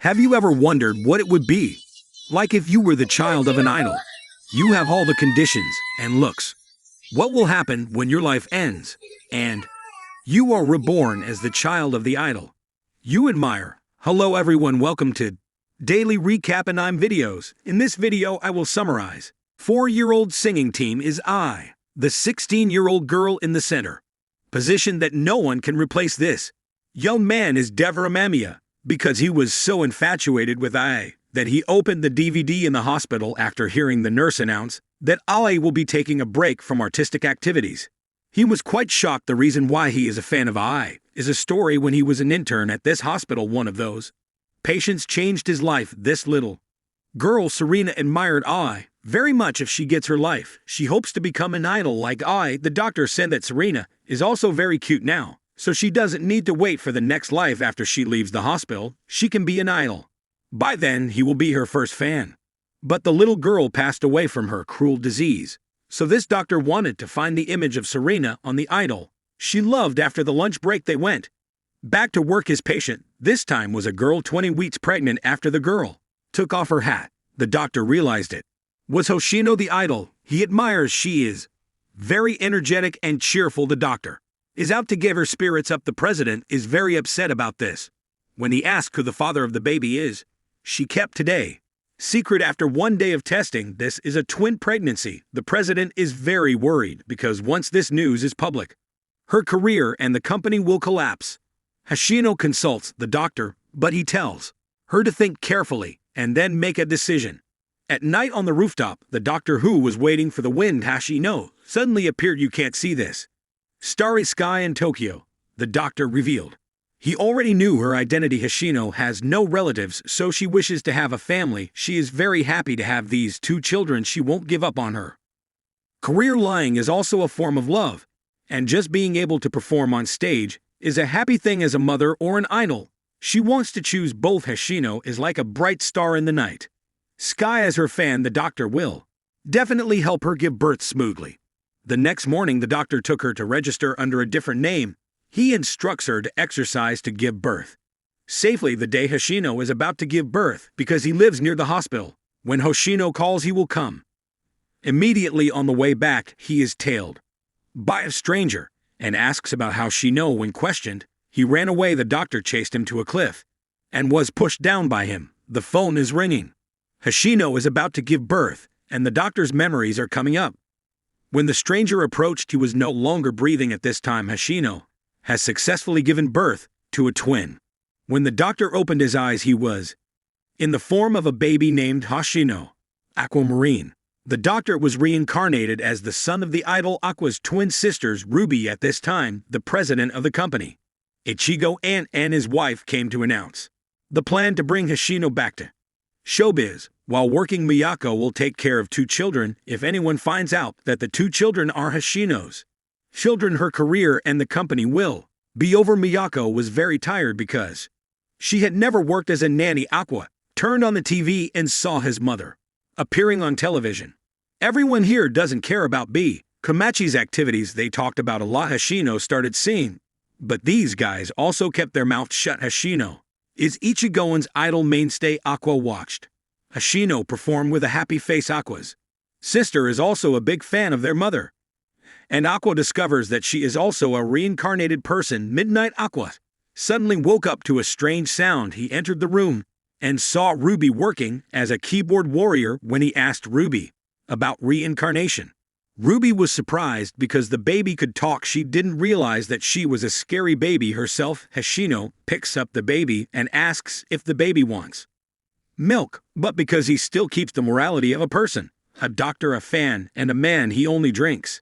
Have you ever wondered what it would be like if you were the child of an idol? You have all the conditions and looks. What will happen when your life ends and you are reborn as the child of the idol you admire? Hello everyone, welcome to Daily Recap and I'm Videos. In this video I will summarize. 4-year-old singing team is I, the 16-year-old girl in the center. Position that no one can replace this. Young man is Devramamia, because he was so infatuated with I that he opened the DVD in the hospital after hearing the nurse announce that I will be taking a break from artistic activities. He was quite shocked. The reason why he is a fan of I is a story when he was an intern at this hospital. One of those patients changed his life. This little girl, Serena, admired I very much. If she gets her life, she hopes to become an idol like I. The doctor said that Serena is also very cute now, so she doesn't need to wait for the next life after she leaves the hospital. She can be an idol. By then, he will be her first fan. But the little girl passed away from her cruel disease, so this doctor wanted to find the image of Serena on the idol she loved. After the lunch break, they went back to work. His patient this time was a girl 20 weeks pregnant. After the girl took off her hat, the doctor realized it was Hoshino, the idol he admires. She is very energetic and cheerful. The doctor is out to give her spirits up. The president is very upset about this. When he asked who the father of the baby is, she kept today secret. After 1 day of testing, this is a twin pregnancy. The president is very worried because once this news is public, her career and the company will collapse. Hoshino consults the doctor, but he tells her to think carefully and then make a decision. At night on the rooftop, the doctor, who was waiting for the wind, Hoshino, suddenly appeared. You can't see this starry sky in Tokyo, the doctor revealed. He already knew her identity. Hoshino has no relatives, so she wishes to have a family. She is very happy to have these 2 children. She won't give up on her career. Lying is also a form of love, and just being able to perform on stage is a happy thing. As a mother or an idol, she wants to choose both. Hoshino is like a bright star in the night sky. As her fan, the doctor will definitely help her give birth smoothly. The next morning, the doctor took her to register under a different name. He instructs her to exercise to give birth safely the day Hoshino is about to give birth, because he lives near the hospital. When Hoshino calls, he will come. Immediately on the way back, he is tailed by a stranger and asks about how she know. When questioned, he ran away. The doctor chased him to a cliff and was pushed down by him. The phone is ringing. Hoshino is about to give birth, and the doctor's memories are coming up. When the stranger approached, he was no longer breathing. At this time, Hoshino has successfully given birth to a twin. When the doctor opened his eyes, he was in the form of a baby named Hoshino, Aquamarine. The doctor was reincarnated as the son of the idol Aqua's twin sisters, Ruby. At this time, the president of the company, Ichigo, and his wife came to announce the plan to bring Hoshino back to showbiz. While working, Miyako will take care of 2 children. If anyone finds out that the 2 children are Hoshino's children, her career and the company will be over. Miyako was very tired because she had never worked as a nanny. Aqua turned on the TV and saw his mother appearing on television. Everyone here doesn't care about B. Komachi's activities. They talked about a lot. Hoshino started seeing, but these guys also kept their mouths shut. Hoshino is Ichigo's idol mainstay. Aqua watched Hoshino perform with a happy face. Aqua's sister is also a big fan of their mother, and Aqua discovers that she is also a reincarnated person. Midnight, Aqua suddenly woke up to a strange sound. He entered the room and saw Ruby working as a keyboard warrior. When he asked Ruby about reincarnation, Ruby was surprised because the baby could talk. She didn't realize that she was a scary baby herself. Hoshino picks up the baby and asks if the baby wants milk, but because he still keeps the morality of a person, a doctor, a fan, and a man, he only drinks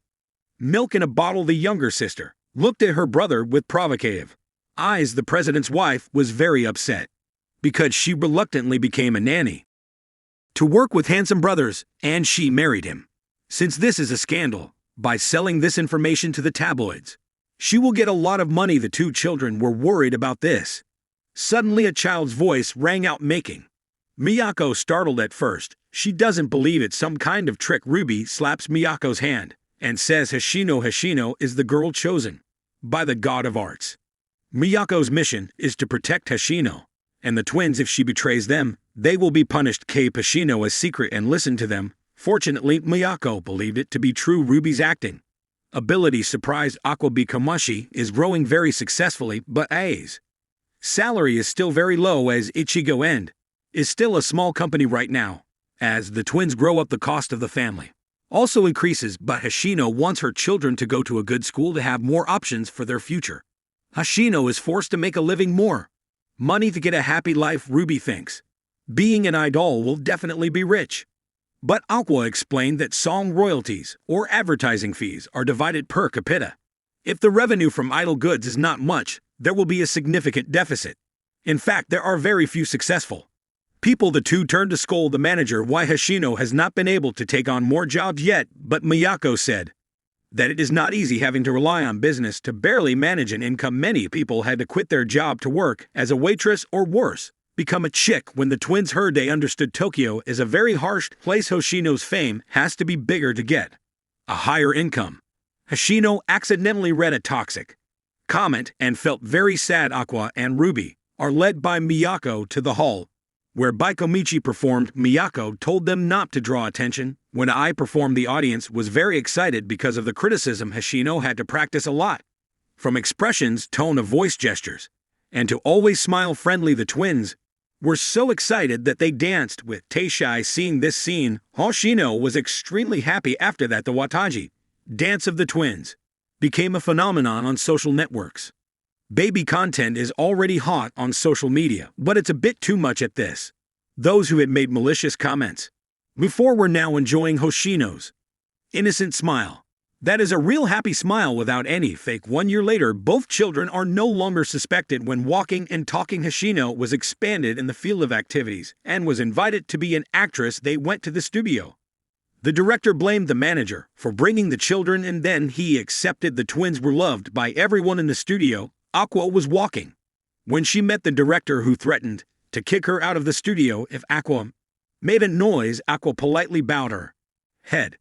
milk in a bottle. The younger sister looked at her brother with provocative eyes. The president's wife was very upset because she reluctantly became a nanny to work with handsome brothers, and she married him. Since this is a scandal, by selling this information to the tabloids, she will get a lot of money. The 2 children were worried about this. Suddenly a child's voice rang out, making Miyako startled. At first, she doesn't believe it's some kind of trick. Ruby slaps Miyako's hand and says Hoshino is the girl chosen by the god of arts. Miyako's mission is to protect Hoshino and the twins if she betrays them, they will be punished. Hoshino a secret and listened to them. Fortunately, Miyako believed it to be true. Ruby's acting ability surprised Aqua. Oshi is growing very successfully, but A's salary is still very low as Ichigo End is still a small company right now. As the twins grow up, the cost of the family also increases, but Hoshino wants her children to go to a good school to have more options for their future. Hoshino is forced to make a living, more money to get a happy life. Ruby thinks being an idol will definitely be rich. But Aqua explained that song royalties or advertising fees are divided per capita. If the revenue from idol goods is not much, there will be a significant deficit. In fact, there are very few successful people. The two turned to scold the manager why Hoshino has not been able to take on more jobs yet, but Miyako said that it is not easy having to rely on business to barely manage an income. Many people had to quit their job to work as a waitress or worse, become a chick. When the twins heard, they understood Tokyo is a very harsh place. Hoshino's fame has to be bigger to get a higher income. Hoshino accidentally read a toxic comment and felt very sad. Aqua and Ruby are led by Miyako to the hall where Baikomichi performed. Miyako told them not to draw attention. When I performed, the audience was very excited because of the criticism. Hoshino had to practice a lot, from expressions, tone of voice, gestures, and to always smile friendly. The twins were so excited that they danced with Taishai. Seeing this scene, Hoshino was extremely happy. After that, the Wataji dance of the twins became a phenomenon on social networks. Baby content is already hot on social media, but it's a bit too much at this. Those who had made malicious comments before were now enjoying Hoshino's innocent smile. That is a real happy smile without any fake. 1 year later, both children are no longer suspected when walking and talking. Hoshino was expanded in the field of activities and was invited to be an actress. They went to the studio. The director blamed the manager for bringing the children, and then he accepted. The twins were loved by everyone in the studio. Aqua was walking when she met the director, who threatened to kick her out of the studio if Aqua made a noise. Aqua politely bowed her head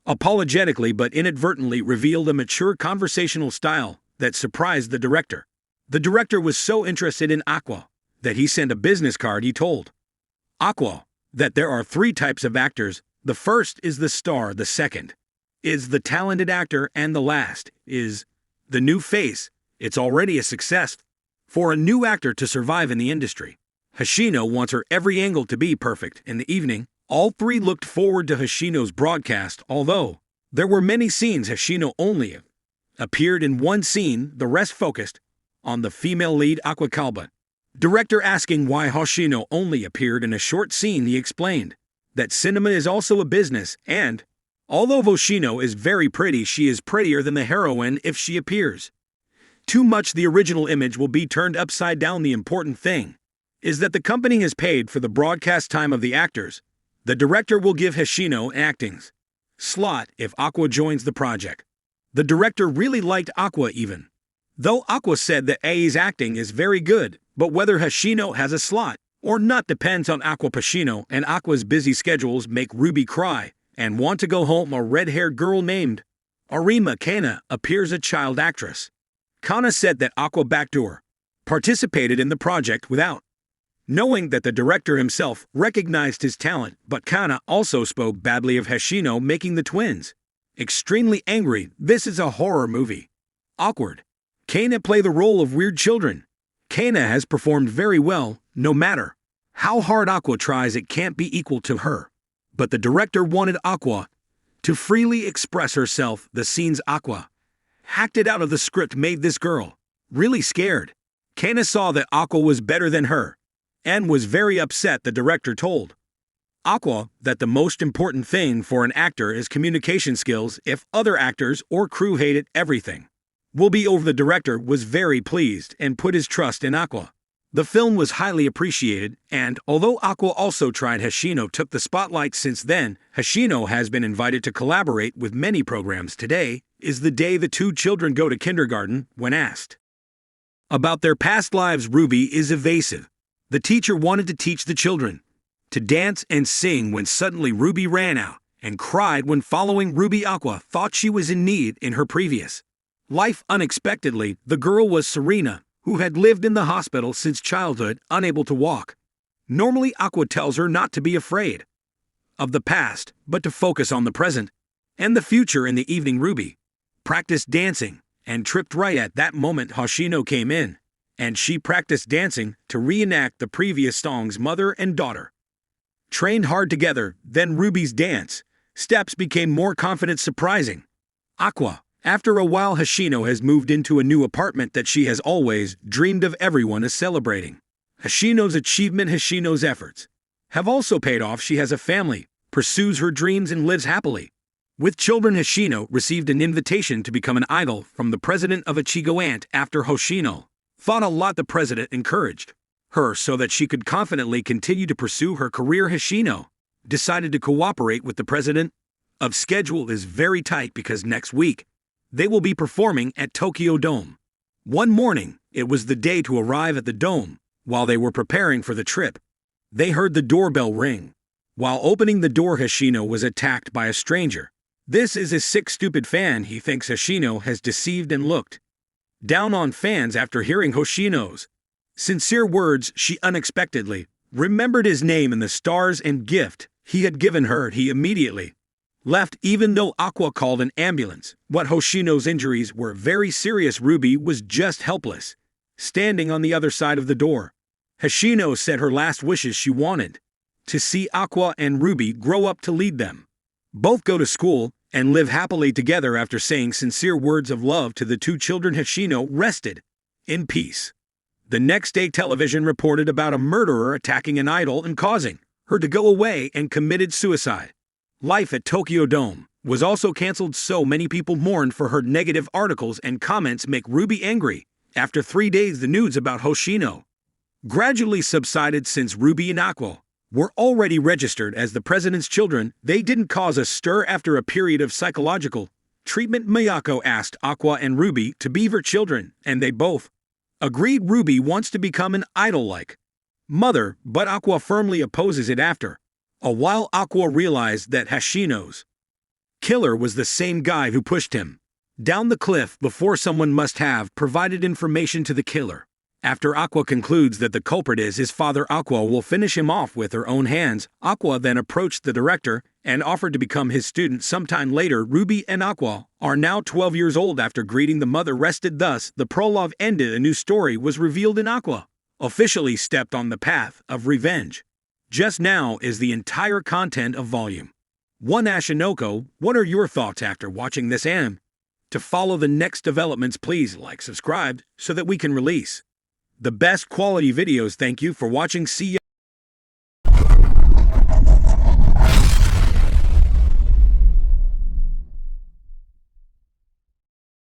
apologetically, but inadvertently revealed a mature conversational style that surprised the director. The director was so interested in Aqua that he sent a business card. He told Aqua that there are 3 types of actors. The first is the star, the second is the talented actor, and the last is the new face. It's already a success for a new actor to survive in the industry. Hoshino wants her every angle to be perfect. In the evening, all 3 looked forward to Hoshino's broadcast. Although there were many scenes, Hoshino only appeared in 1 scene. The rest focused on the female lead, Aqua Kalba. Director asking why Hoshino only appeared in a short scene, he explained that cinema is also a business, and although Hoshino is very pretty, she is prettier than the heroine. If she appears too much, the original image will be turned upside down. The important thing is that the company has paid for the broadcast time of the actors. The director will give Hoshino an acting slot if Aqua joins the project. The director really liked Aqua, even though Aqua said that A's acting is very good, but whether Hoshino has a slot or not depends on Aqua. Hoshino and Aqua's busy schedules make Ruby cry and want to go home. A red-haired girl named Arima Kana appears, a child actress. Kana said that Aqua backdoor participated in the project without knowing that the director himself recognized his talent, but Kana also spoke badly of Hoshino, making the twins extremely angry. This is a horror movie. Awkward. Kana play the role of weird children. Kana has performed very well. No matter how hard Aqua tries, it can't be equal to her. But the director wanted Aqua to freely express herself. The scenes Aqua hacked it out of the script made this girl really scared. Kana saw that Aqua was better than her and was very upset. The director told Aqua that the most important thing for an actor is communication skills. If other actors or crew hate it, everything will be over. The director was very pleased and put his trust in Aqua. The film was highly appreciated, and although Aqua also tried, Hoshino took the spotlight. Since then, Hoshino has been invited to collaborate with many programs. Today is the day the 2 children go to kindergarten. When asked about their past lives, Ruby is evasive. The teacher wanted to teach the children to dance and sing when suddenly Ruby ran out and cried when following Ruby. Aqua thought she was in need in her previous life. Unexpectedly, the girl was Serena, who had lived in the hospital since childhood, unable to walk. Normally, Aqua tells her not to be afraid of the past, but to focus on the present and the future. In the evening, Ruby practiced dancing and tripped. Right at that moment, Hoshino came in, and she practiced dancing to reenact the previous song's mother and daughter trained hard together. Then Ruby's dance steps became more confident, surprising Aqua. After a while, Hoshino has moved into a new apartment that she has always dreamed of. Everyone is celebrating Hoshino's achievement. Hoshino's efforts have also paid off. She has a family, pursues her dreams, and lives happily with children. Hoshino received an invitation to become an idol from the president of Ichigo Ant. After Hoshino thought a lot, the president encouraged her so that she could confidently continue to pursue her career. Hoshino decided to cooperate with the president. Of schedule is very tight because next week they will be performing at Tokyo Dome. One morning, it was the day to arrive at the dome. While they were preparing for the trip, they heard the doorbell ring. While opening the door, Hoshino was attacked by a stranger. This is a sick, stupid fan. He thinks Hoshino has deceived and looked down on fans. After hearing Hoshino's sincere words, she unexpectedly remembered his name and the stars and gift he had given her. He immediately left, even though Aqua called an ambulance. But Hoshino's injuries were very serious. Ruby was just helpless, standing on the other side of the door. Hoshino said her last wishes: she wanted to see Aqua and Ruby grow up to lead them, both go to school, and live happily together. After saying sincere words of love to the two children, Hoshino rested in peace. The next day, television reported about a murderer attacking an idol and causing her to go away and committed suicide. Life at Tokyo Dome was also cancelled. So many people mourned for her. Negative articles and comments make Ruby angry. After 3 days, the news about Hoshino gradually subsided. Since Ruby and Aqua were already registered as the president's children, they didn't cause a stir. After a period of psychological treatment, Miyako asked Aqua and Ruby to be her children, and they both agreed. Ruby wants to become an idol-like mother, but Aqua firmly opposes it. After a while, Aqua realized that Hoshino's killer was the same guy who pushed him down the cliff before. Someone must have provided information to the killer. After Aqua concludes that the culprit is his father, Aqua will finish him off with her own hands. Aqua then approached the director and offered to become his student. Sometime later, Ruby and Aqua are now 12 years old. After greeting, the mother rested. Thus, the prologue ended. A new story was revealed, and Aqua officially stepped on the path of revenge. Just now is the entire content of Volume 1. Ashinoko, what are your thoughts after watching this anime? To follow the next developments, please like, subscribe, so that we can release the best quality videos. Thank you for watching. See ya.